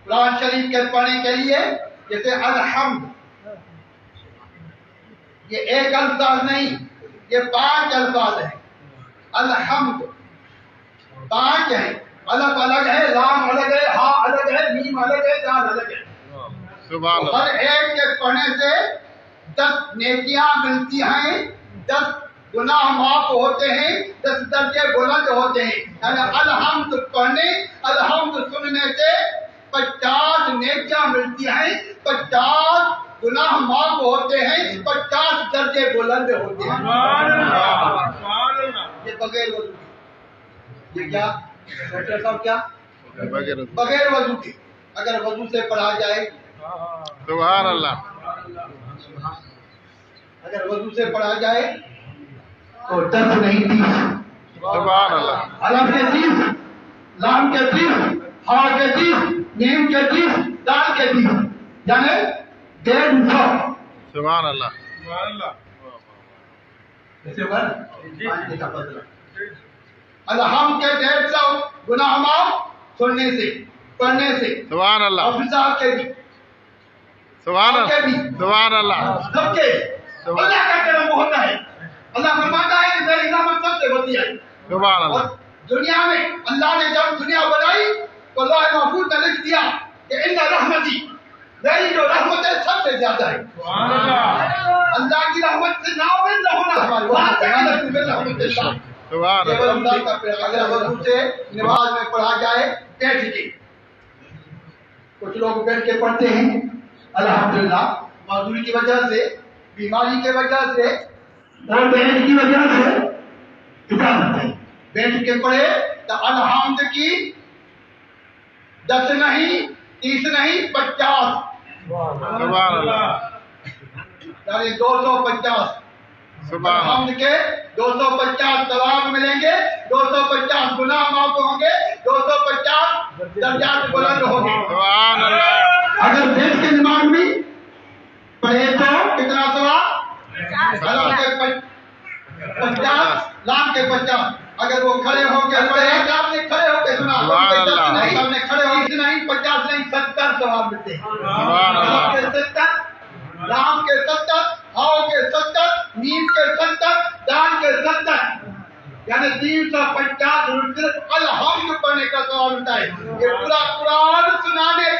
قرآن شریف کے پڑھنے کے لیے جیسے الحمد، یہ ایک الفاظ نہیں، یہ 5 الفاظ ہیں۔ الحمد 5 ہیں، الف الگ ہے، لام الگ ہے، ہا الگ ہے، میم الگ ہے، دال الگ ہے۔ ہر ایک کے پڑھنے سے 10 نیکیاں ملتی ہیں، 10 گناہ معاف ہوتے ہیں، 10 درجے بلند ہوتے ہیں۔ یعنی الحمد پڑھنے، الحمد سننے سے 50 نیکیاں ملتی ہیں، 50 گناہ معاف ہوتے ہیں، 50 درجے بلند ہوتے ہیں۔ یہ بغیر وضو کے، یہ کیا ڈاکٹر صاحب کیا بغیر وضو کے، اگر وضو سے پڑھا جائے، سبحان اللہ، اگر وضو سے پڑھا جائے تو 10 نہیں 30۔ سبحان اللہ، الف کے 30، لام کے 30، ہا کے 30، میم کے 30، دال کے 30، یعنی 150۔ سبحان اللہ، ایسے ہوگا الحمد کے 150 گناہ معاف سننے سے، پڑھنے سے، سبحان اللہ، حافظ کے بھی، سبحان اللہ، سبحان اللہ، سب کے اللہ کا کرم ہوتا ہے۔ اللہ فرماتا ہے کہ میری رحمت سب سے ہوتی ہے۔ سبحان اور اللہ، دنیا میں اللہ نے جب دنیا بنائی تو اللہ محفوظ نے لکھ دیا کہ ان رحمتی، میری جو رحمت ہے سب سے زیادہ ہے۔ اللہ کی رحمت سے ناامید نہ ہونا ہماری رحمت اللہ۔ سبحان یہ اللہ، رمضان کا پیغام، اگر وضو سے نماز میں پڑھا جائے بیٹھ کے، کچھ لوگ بیٹھ کے پڑھتے ہیں، الحمدللہ معذوری کی وجہ سے، بیماری کی وجہ سے اور بیٹھ کی وجہ سے اجازت ہے بیٹھ کے پڑھے تو الحمد کی 10 نہیں 30 نہیں 50، سبحان اللہ، یعنی 250۔ سبحان اللہ، الحمد کے 250 ثواب ملیں گے، 250 گناہ معاف ہوں گے، 250 درجات بلند ہوں گے۔ سبحان اللہ، اگر بیٹھ کے نماز میں پڑھے تو کتنا ثواب؟ الف کے 50، لام کے 50۔ اگر وہ کھڑے ہو کے پڑھے، آپ نے کھڑے ہو کے سنا، سبحان اللہ، سب نے کھڑے ہو کے نہیں 50 نہیں 70 ثواب ملتے ہیں۔ سبحان اللہ، الف کے 70، لام کے 70، ہاؤ کے 70، میم کے 70، دال کے 70، یعنی 350 صرف الحمد پڑھنے کا ثواب ملتا ہے۔ یہ پورا قرآن سنانے